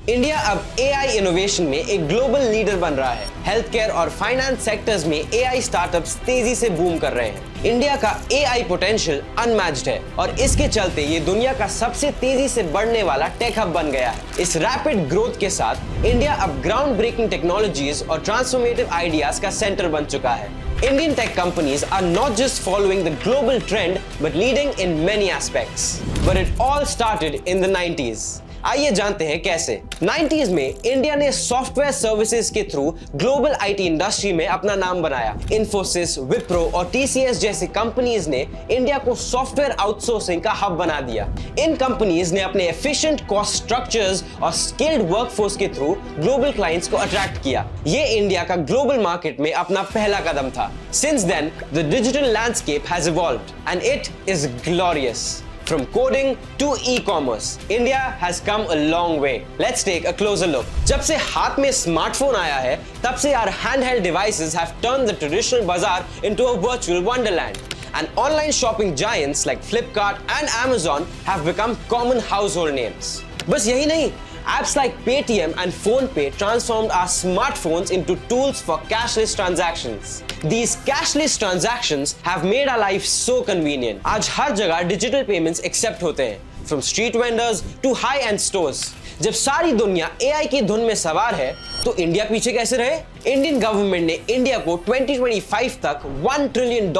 India अब AI innovation में एक ग्लोबल लीडर बन रहा है। हेल्थ केयर और फाइनेंस सेक्टर्स में एआई स्टार्टअप्स तेजी से बूम कर रहे हैं। इंडिया का एआई पोटेंशियल अनमैच्ड है और इसके चलते ये दुनिया का सबसे तेजी से बढ़ने वाला टेक हब बन गया है। इस रैपिड ग्रोथ के साथ इंडिया अब ग्राउंड ब्रेकिंग टेक्नोलॉजीज और ट्रांसफॉर्मेटिव आइडियाज का सेंटर बन चुका है। Indian tech companies are not just following the global trend but leading in many aspects. But it all started in the 90s. आइए जानते हैं कैसे। 90s में इंडिया ने सॉफ्टवेयर सर्विसेज के थ्रू ग्लोबल आईटी इंडस्ट्री में अपना नाम बनाया। इन्फोसिस, विप्रो और टीसीएस जैसी कंपनीज ने इंडिया को सॉफ्टवेयर आउटसोर्सिंग का हब बना दिया। इन कंपनीज ने अपने एफिशिएंट कॉस्ट स्ट्रक्चर्स और स्किल्ड वर्कफोर्स के थ्रू ग्लोबल क्लाइंट्स को अट्रैक्ट किया। ये इंडिया का ग्लोबल मार्केट में अपना पहला कदम था। Since then, the digital landscape has evolved and it is glorious. From coding to e-commerce, India has come a long way. Let's take a closer look. जब से हाथ में स्मार्टफोन आया है, तब से our handheld devices have turned the traditional bazaar into a virtual wonderland. And online shopping giants like Flipkart and Amazon have become common household names. बस यही नहीं, apps like Paytm and PhonePe transformed our smartphones into tools for cashless transactions. These cashless transactions have made our life so convenient. आज हर जगह digital payments accept होते हैं, from street vendors to high-end stores. जब सारी दुनिया AI की धुन में सवार है, तो इंडिया पीछे कैसे रहे? इंडियन गवर्नमेंट ने इंडिया को 2025 तक $1 ट्रिलियन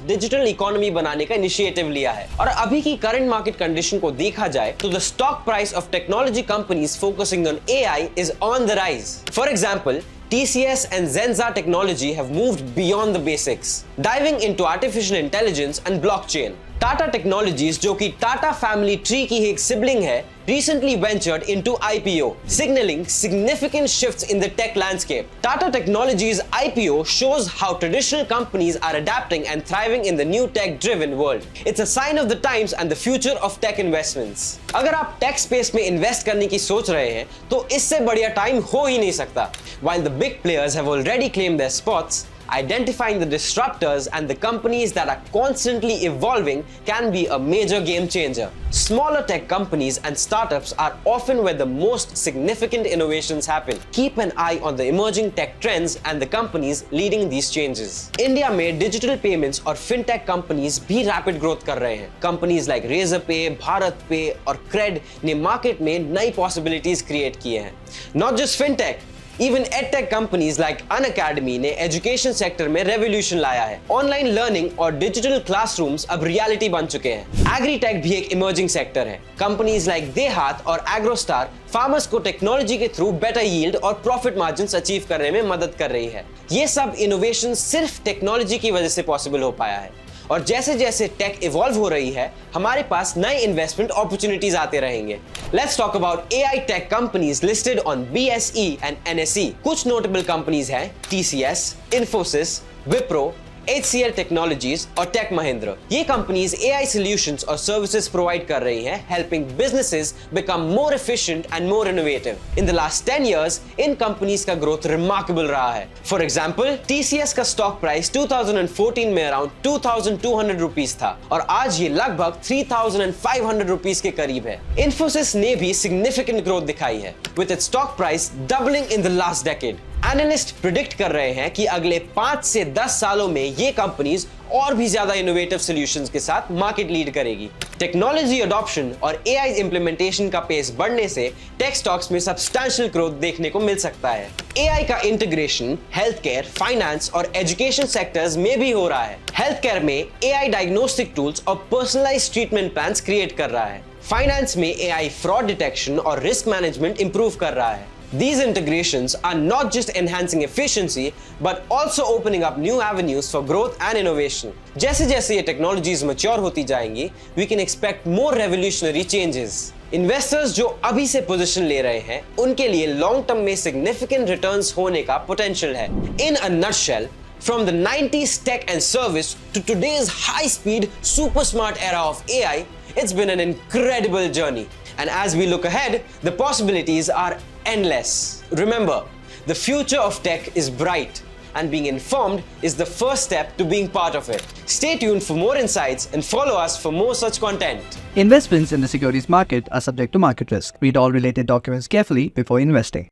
डिजिटल इकोनॉमी बनाने का इनिशिएटिव लिया है। और अभी की करंट मार्केट कंडीशन को देखा जाए तो the stock price of technology companies focusing on AI is on the rise. For example, TCS and Zenza Technology have moved beyond the basics, diving into artificial intelligence and blockchain. Tata Technologies, जो कि Tata Family Tree की एक sibling है, recently ventured into IPO, signaling significant shifts in the tech landscape. Tata Technologies' IPO shows how traditional companies are adapting and thriving in the new tech-driven world. It's a sign of the times and the future of tech investments. अगर आप tech space में invest करने की सोच रहे हैं, तो इससे बढ़िया time हो ही नहीं सकता. While the big players have already claimed their spots, identifying the disruptors and the companies that are constantly evolving can be a major game changer. Smaller tech companies and startups are often where the most significant innovations happen. Keep an eye on the emerging tech trends and the companies leading these changes. India में digital payments और fintech companies भी rapid growth कर रहे हैं. Companies like Razorpay, BharatPe और Cred ने market में नई possibilities create किए हैं. Not just fintech, Even edtech companies like Unacademy ने एजुकेशन सेक्टर में रेवोल्यूशन लाया है। ऑनलाइन लर्निंग और डिजिटल क्लासरूम्स अब रियलिटी बन चुके हैं। एग्रीटेक भी एक इमर्जिंग सेक्टर है। कंपनीज लाइक देहात और एग्रोस्टार फार्मर्स को टेक्नोलॉजी के थ्रू बेटर यील्ड और प्रॉफिट मार्जिन्स अचीव करने में मदद कर रही है। ये सब इनोवेशन सिर्फ टेक्नोलॉजी की वजह से पॉसिबल हो पाया है। और जैसे जैसे टेक इवॉल्व हो रही है, हमारे पास नए इन्वेस्टमेंट अपॉर्चुनिटीज आते रहेंगे। Let's talk about AI tech companies listed on BSE and NSE। कुछ नोटेबल कंपनीज हैं TCS, Infosys, Wipro, HCL technologies और टेक महिंद्रा। ये कंपनीज एआई सॉल्यूशंस और सर्विसेज प्रोवाइड कर रही हैं, helping businesses become more efficient and more innovative. In the last 10 years, in companies का growth remarkable रहा है। फॉर एग्जांपल, TCS का स्टॉक प्राइस 2014 में अराउंड 2200 रुपीस था और आज ये लगभग 3500 रुपीस के करीब है। इन्फोसिस ने भी सिग्निफिकेंट ग्रोथ दिखाई है, with its stock price doubling in the last decade. Analyst predict कर रहे हैं कि अगले 5 से 10 सालों में ये कंपनीज और भी ज्यादा इनोवेटिव सॉल्यूशंस के साथ मार्केट लीड करेगी। टेक्नोलॉजी अडॉप्शन और एआई इंप्लीमेंटेशन का पेस बढ़ने से टेक स्टॉक्स में सब्सटैंशियल ग्रोथ देखने को मिल सकता है। एआई का इंटीग्रेशन हेल्थ केयर, फाइनेंस और एजुकेशन सेक्टर्स में भी हो रहा है। हेल्थ केयर में एआई डायग्नोस्टिक टूल्स और पर्सनलाइज्ड ट्रीटमेंट प्लान्स क्रिएट कर रहा है। फाइनेंस में एआई फ्रॉड डिटेक्शन और रिस्क मैनेजमेंट इंप्रूव कर रहा है। These integrations are not just enhancing efficiency, but also opening up new avenues for growth and innovation. जैसे जैसे ये technologies mature होती जाएंगी, we can expect more revolutionary changes. Investors जो अभी से पोजीशन ले रहे हैं, उनके लिए लॉन्ग टर्म में significant returns होने का potential है। In a nutshell, from the 90s tech and service to today's high-speed, super smart era of AI, it's been an incredible journey. And as we look ahead, the possibilities are endless. Remember, the future of tech is bright, and being informed is the first step to being part of it. Stay tuned for more insights and follow us for more such content. Investments in the securities market are subject to market risk. Read all related documents carefully before investing.